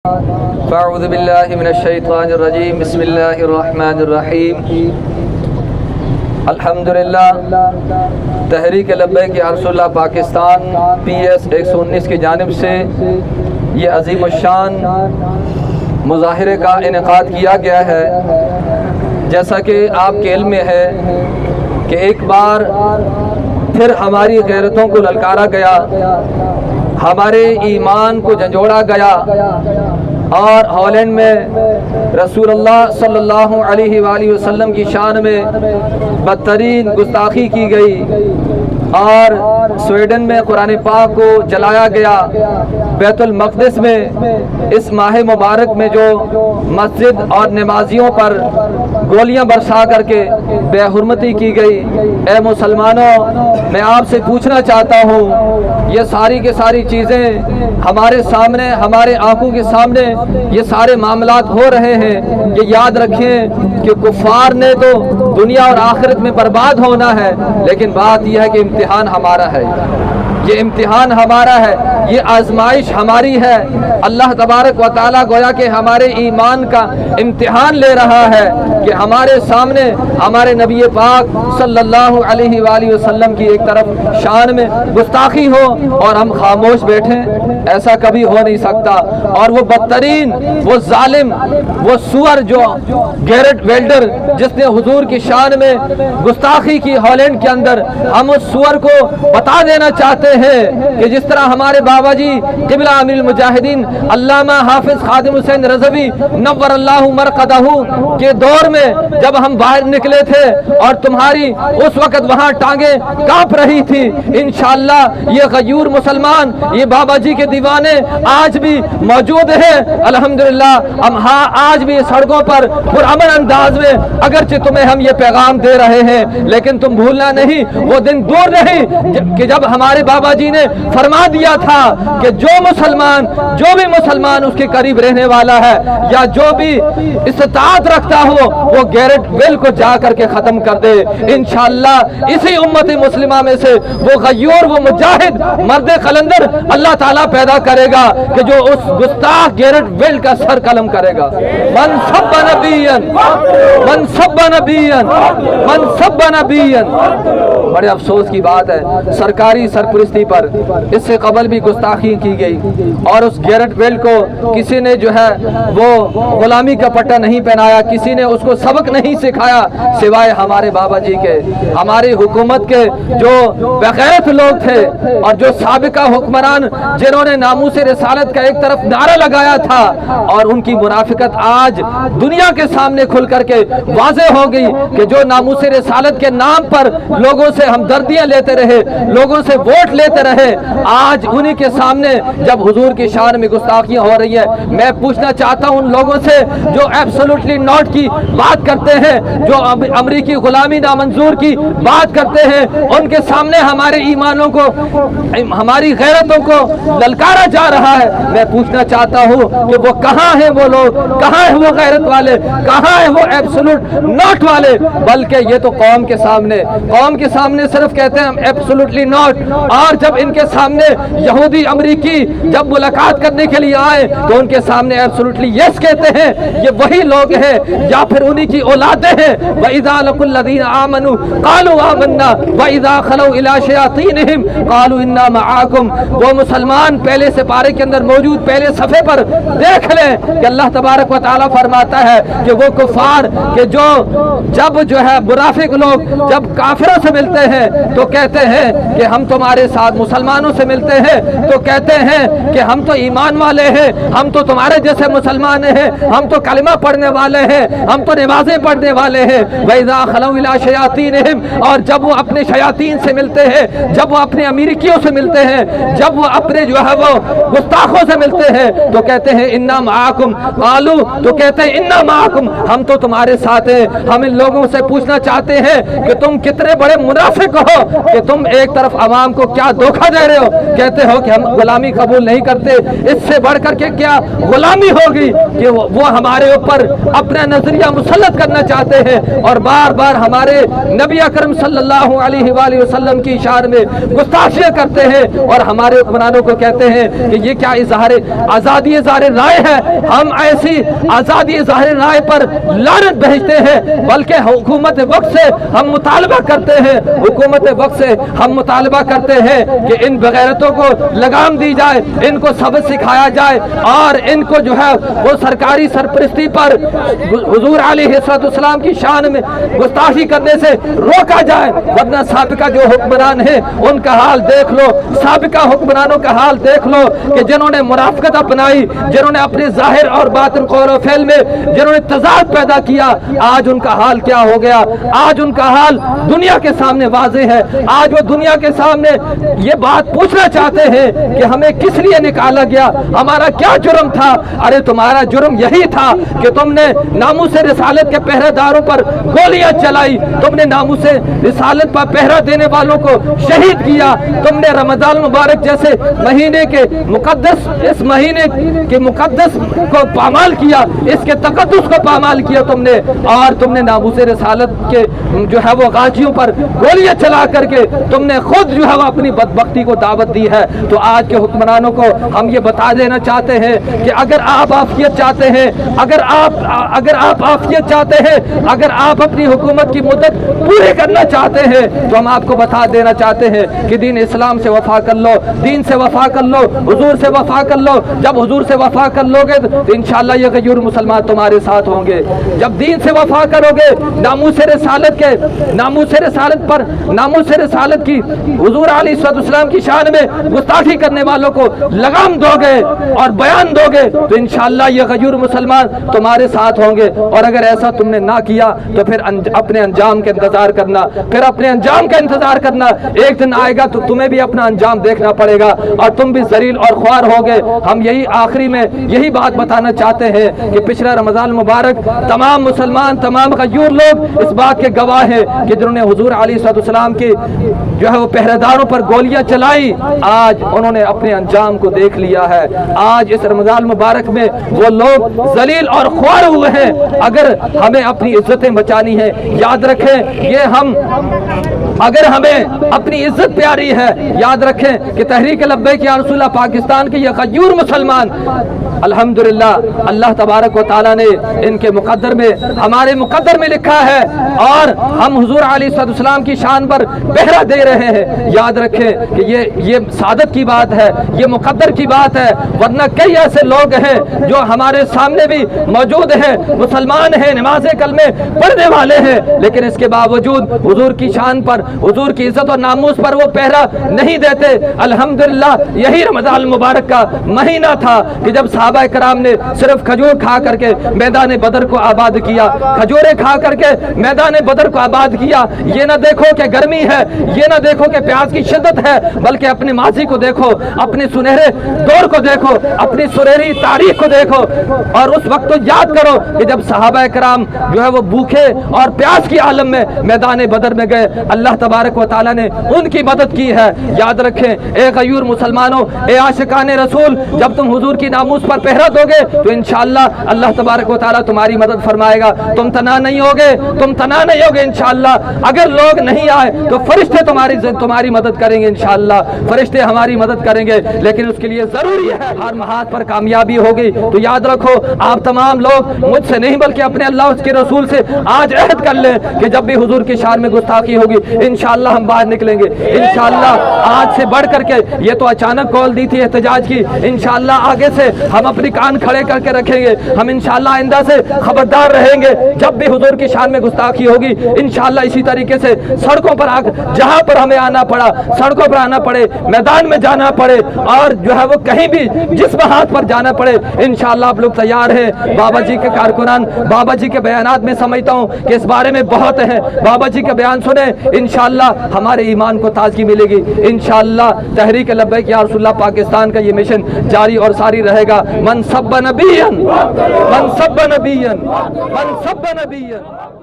فاعوذ باللہ من الشیطان الرجیم بسم اللہ الرحمن الرحیم الحمدللہ تحریک لبیک یا رسول اللہ پاکستان PS 119 کی جانب سے یہ عظیم الشان مظاہرے کا انعقاد کیا گیا ہے۔ جیسا کہ آپ کے علم میں ہے کہ ایک بار پھر ہماری غیرتوں کو للکارا گیا، ہمارے ایمان کو جھنجھوڑا گیا اور ہالینڈ میں رسول اللہ صلی اللہ علیہ وآلہ وسلم کی شان میں بدترین گستاخی کی گئی، اور سویڈن میں قرآن پاک کو جلایا گیا۔ بیت المقدس میں اس ماہ مبارک میں جو مسجد اور نمازیوں پر گولیاں برسا کر کے بے حرمتی کی گئی، اے مسلمانوں میں آپ سے پوچھنا چاہتا ہوں، یہ ساری کے ساری چیزیں ہمارے سامنے، ہمارے آنکھوں کے سامنے یہ سارے معاملات ہو رہے ہیں۔ یہ یاد رکھیں کہ کفار نے تو دنیا اور آخرت میں برباد ہونا ہے، لیکن بات یہ ہے کہ امتحان ہمارا ہے، یہ امتحان ہمارا ہے، یہ آزمائش ہماری ہے۔ اللہ تبارک و تعالیٰ گویا کہ ہمارے ایمان کا امتحان لے رہا ہے کہ ہمارے سامنے ہمارے نبی پاک صلی اللہ علیہ وآلہ وسلم کی ایک طرف شان میں گستاخی ہو اور ہم خاموش بیٹھیں، ایسا کبھی ہو نہیں سکتا۔ اور وہ بدترین، وہ ظالم، وہ سور جو گیرٹ ویلڈر جس نے حضور کی شان میں گستاخی کی ہالینڈ کے اندر، ہم اس سور کو بتا دینا چاہتے ہیں کہ جس طرح ہمارے بابا جی قبلہ امیر المجاہدین علامہ حافظ خادم حسین رضوی نور اللہ مرقدہ کے دور میں جب ہم باہر نکلے تھے اور تمہاری اس وقت وہاں ٹانگیں کانپ رہی تھی، انشاءاللہ یہ غیور مسلمان، یہ بابا جی کے دیوانے آج بھی موجود ہیں الحمدللہ۔ ہم آج بھی سڑکوں پر پرامن انداز میں اگرچہ تمہیں ہم یہ پیغام دے رہے ہیں، لیکن تم بھولنا نہیں، وہ دن دور نہیں کہ جب ہمارے بابا جی نے فرما دیا تھا کہ جو بھی مسلمان اس کے قریب رہنے والا ہے یا جو بھی استطاعت رکھتا ہو وہ گیرٹ ویل کو جا کر کے ختم کر دے۔ انشاءاللہ اسی امت مسلمہ میں سے وہ غیور، وہ مجاہد مرد قلندر اللہ تعالیٰ پیدا کرے گا کہ جو اس گستاخ گیرٹ ویل کا سر قلم کرے گا۔ من سب نبیًا من سب نبیًا من سب نبیًا۔ بڑے افسوس کی بات ہے، سرکاری سرپرستی پر اس سے قبل بھی گستاخی کی گئی، اور اس گیرٹ ویل کو کسی نے جو ہے وہ غلامی کا پٹا نہیں پہنایا، کسی نے اس کو سبق نہیں سکھایا سوائے ہمارے بابا جی کے۔ ہماری حکومت کے جو بغیرت لوگ تھے اور جو سابقہ حکمران جنہوں نے ناموس رسالت کا ایک طرف نعرہ لگایا تھا، اور ان کی منافقت آج دنیا کے سامنے کھل کر کے واضح ہو گئی کہ جو ناموس رسالت کے نام پر لوگوں سے ہمدردیاں لیتے رہے، لوگوں سے ووٹ لیتے رہے، آج انہی کے سامنے جب حضور کی شان میں گستاخیاں ہو رہی ہے۔ میں پوچھنا چاہتا ہوں ان لوگوں سے جو ایبسولوٹلی ناٹ کی بات کرتے ہیں، جو امریکی غلامی نامنظور کی بات کرتے ہیں، ان کے سامنے ہمارے ایمانوں کو، ہماری غیرتوں کو للکارا جا رہا ہے۔ میں پوچھنا چاہتا ہوں کہ وہ کہاں ہیں وہ لوگ، کہاں ہیں وہ غیرت والے، کہاں ہیں وہ ایبسولوٹ ناٹ والے؟ بلکہ یہ تو قوم کے سامنے صرف کہتے ہیں ہم ایبسولوٹلی ناٹ، اور جب ان کے سامنے یہودی امریکی جب ملاقات کرنے کے لیے آئے تو ان کے سامنے ایبسولوٹلی یس کہتے ہیں۔ یہ وہی لوگ ہیں یا پھر انہی کی اولادیں ہیں۔ وَإِذَا لَقُوا الَّذِينَ آمَنُوا قَالُوا آمَنَّا وَإِذَا خَلَوْا إِلَىٰ شَيَاطِينِهِمْ قَالُوا إِنَّا مَعَاكُمْ۔ وہ مسلمان پہلے سپارے کے اندر موجود پہلے صفحے پر دیکھ لیں کہ اللہ تبارک و تعالیٰ فرماتا ہے کہ وہ کفار کہ جب جو ہے منافق لوگ جب کافروں سے ملتے ہیں تو کہتے ہیں کہ ہم تمہارے ساتھ، مسلمانوں سے ملتے ہیں تو کہتے ہیں کہ ہم تو ایمان والے ہیں، ہم تو تمہارے جیسے مسلمان ہیں، ہم تو کلمہ پڑھنے والے ہیں، ہم تو نمازیں پڑھنے والے ہیں۔ وَإِذَا خَلَوْا إِلَىٰ شَيَاطِينِهِمْ، اور جب وہ اپنے شیاطین سے ملتے ہیں، جب وہ اپنے امریکیوں سے ملتے ہیں، جب وہ اپنے جو ہے وہ گستاخوں سے ملتے ہیں تو کہتے ہیں اِنَّا مَعَاكُمْ، قَالُوا تو کہتے ہیں اِنَّا مَعَاكُمْ، ہم تو تمہارے ساتھ ہیں۔ ہم ان لوگوں سے پوچھنا چاہتے ہیں کہ تم کتنے بڑے منافق ہو کہ تم ایک طرف عوام کو کیا دھوکہ دے رہے ہو، کہتے ہو کہ ہم غلامی قبول نہیں کرتے۔ اس سے بڑھ کر کے کیا غلامی ہوگی کہ وہ ہمارے اوپر اپنا نظریہ مسلط کرنا چاہتے ہیں اور بار بار ہمارے نبی اکرم صلی اللہ علیہ وآلہ وسلم کی شان میں گستاخیاں کرتے ہیں اور ہمارے حکمرانوں کو کہتے कहते हैं कि ये क्या इजहार आज़ादी इजहार राय है, हम ऐसी आज़ादी इजहार राय पर लानत भेजते हैं, बल्कि हुकूमत वक्त से हम मुतालबा करते हैं, हुकूमत वक्त से हम मुतालबा करते हैं कि इन बगैरतों को लगाम दी जाए, इनको सबक सिखाया जाए और इनको जो है वो सरकारी सरपरस्ती पर हुजूर अलैहिस्सलाम की शान में गुस्ताखी करने से रोका जाए। वरना साबिका जो हुक्मरान है उनका हाल देख लो, साबिका हुक्मरानों का हाल देख लो कि जिन्होंने मुनाफिकत अपनाई, जिन्होंने अपने जाहिर और बातिन कौल और फेल में जिन्होंने तजाद पैदा किया, आज उनका हाल क्या हो गया। आज उनका हाल दुनिया के सामने वाज़ेह है। आज वो दुनिया के सामने ये बात पूछना चाहते हैं कि हमें किस लिए निकाला गया, हमारा क्या जुर्म था। अरे तुम्हारा जुर्म यही था कि तुमने नामूस रिसालत के पहरेदारों पर गोलियां चलाई, तुमने नामूस रिसालत पर पहरा देने वालों को शहीद किया, तुमने रमजान मुबारक जैसे महीने के मुकद्दस, इस महीने के मुकद्दस को पामाल किया, इसके तकद्दुस को पामाल किया तुमने, और तुमने नामूस रिसालत के जो है वो गाजियों पर गोलियां चला करके तुमने खुद जो है वो अपनी बदबख्ती को दावत दी है। तो आज के हुक्मरानों को हम ये बता देना चाहते हैं कि अगर आप आफियत चाहते हैं, अगर आप आफियत चाहते हैं, अगर आप अपनी हुकूमत की मुद्दत पूरी करना चाहते हैं, तो हम आपको बता देना चाहते हैं कि दीन इस्लाम से वफा कर लो, दीन से वफा कर लो, हुजूर से वफा कर लो। जब हुजूर से वफा कर लोगे तो इंशाअल्लाह ये गयूर मुसलमान तुम्हारे साथ होंगे। जब दीन से वफा करोगे, नामूस रिसालत के, नामूस रिसालत पर, नामूस रिसालत की, हुजूर अलैहिस्सलाम की शान में गुस्ताखी करने वालों को लगाम दोगे और बयान दोगे तो इंशाअल्लाह ये गयूर मुसलमान तुम्हारे साथ होंगे। और अगर ऐसा तुमने ना किया तो फिर अपने अंजाम का इंतजार करना, फिर अपने अंजाम का इंतजार करना। एक दिन आएगा तो तुम्हें भी अपना अंजाम देखना पड़ेगा और तुम भी जलील और ख्वार होगे। हम यही आखिरी में यही बात बताना चाहते हैं कि पिछला रमजान मुबारक तमाम मुसलमान, तमाम गयूर लोग इस बात के गवाह हैं कि जिन्होंने हुजूर अलैहिस्सलाम के जो है वो पहरेदारों पर गोलियां चलाई, आज उन्होंने अपने अंजाम को देख लिया है। आज इस रमजान मुबारक में वो लोग जलील और ख्वार हुए हैं। अगर हमें अपनी इज्जतें बचानी है, याद रखें ये हम, अगर हमें अपनी इज्जत प्यारी है, याद रखें कि तहरीक लब्बैक या रसूलल्लाह पाकिस्तान के ये गयूर मुसलमान अल्हम्दुलिल्लाह अल्लाह तबारक व तआला ने इनके मुकद्दर में, हमारे मुकद्दर में लिखा है और हम हुजूर अलैहिस्सलाम की शान पर पहरा दे रहे हैं। याद रखें कि ये सादत की बात है, ये मुकद्दर की बात है। वरना कई ऐसे लोग हैं जो हमारे सामने भी मौजूद हैं, मुसलमान हैं, नमाज़े कलमे पढ़ने वाले हैं, लेकिन इसके बावजूद हुजूर की शान पर, हुजूर की इज्जत और नामूस पर वो पहरा नहीं देते। अल्हम्दुलिल्लाह यही रमज़ान मुबारक का महीना था कि जब सहाबा कराम ने सिर्फ खजूर खा करके मैदान बदर को आबाद किया, खजूरें खा करके मैदान बदर को आबाद किया। ये ना देखो कि गर्मी है, ये ना देखो कि प्यास की शिद्दत है, बल्कि अपने माजी को देखो, अपने सुनहरे दौर को देखो, अपनी सुनहरी तारीख को देखो और उस वक्त तो याद करो कि जब सहाबा कराम जो है वो भूखे और प्यास की आलम में मैदान बदर में गए, अल्लाह तबारक व तआला ने उनकी मदद की है। याद रखें ए गयूर मुसलमानों, ए आशिकान रसूल, जब तुम हुजूर की नामूस पर पहरा दोगे तो इंशाअल्लाह अल्लाह तबारक व तआला तुम्हारी मदद फरमाएगा। तुम तना नहीं होगे, तुम तना नहीं होगे इंशाअल्लाह। अगर लोग नहीं आए तो फरिश्ते तुम्हारी मदद करेंगे इंशाअल्लाह, फरिश्ते हमारी मदद करेंगे। लेकिन उसके लिए जरूरी है हर महाज पर कामयाबी होगी। तो याद रखो आप तमाम लोग, मुझसे नहीं बल्कि अपने अल्लाह उसके रसूल से आज अहद कर लें कि जब भी हुजूर की शान में गुस्ताखी होगी इंशाअल्लाह हम बाहर निकलेंगे इंशाअल्लाह। आज से बढ़ करके, ये तो अचानक कॉल दी थी एहतजाज की, इंशाअल्लाह आगे से हम अपने कान खड़े करके रखेंगे। हम इंशाअल्लाह आइंदा से खबरदार रहेंगे, जब भी हुजूर की शान में गुस्ताखी होगी इंशाअल्लाह इसी तरीके से सड़कों पर जहां पर हमें आना पड़ा, सड़कों पर आना पड़े, मैदान में जाना पड़े और जो है वो कहीं भी जिस हाथ पर जाना पड़े इंशाअल्लाह आप लोग तैयार हैं। बाबा जी के कारकुनान, बाबा जी के बयानात में समझता हूँ कि इस बारे में बहुत है। बाबा जी के बयान सुने इंशाअल्लाह हमारे ईमान को ताजगी मिलेगी इंशाअल्लाह। तहरीक लब्बैक या रसूलल्लाह पाकिस्तान का ये मिशन जारी और सारी रहेगा। मन सब्ब नबियन, मन सब्ब नबियन, मन सब्ब नबियन।